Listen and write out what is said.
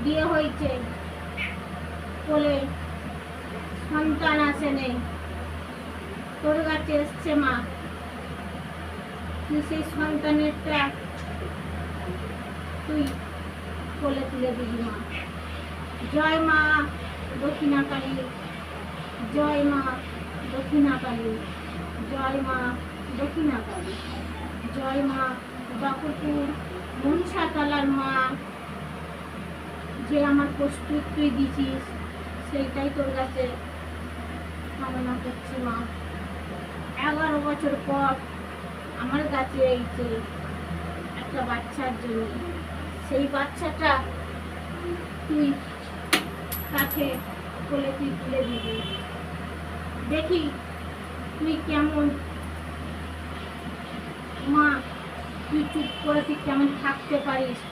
বিয়ে হয়েছে, কোলে সন্তান আসে নেই, তোর কাছে এসছে মা, তুই সেই সন্তানেরটা তুই কোলে তুলে দিবি মা। জয় মা দক্ষিণাকালী, জয় মা দক্ষিণাকালী, জয় মা দক্ষিণাকালী, জয় মা বাকুপুর মনসাতলার মা। যে আমার প্রস্তুত তুই দিছিস সেইটাই তোর কাছে কামনা করছি মা। 11 বছর পর আমার কাছে এইছে একটা বাচ্চার জন্য, সেই বাচ্চাটা তুই তাকে কোলে তুই তুলে দিবি। দেখি তুই কেমন মা, তুই চুপ করে তুই কেমন থাকতে পারিস।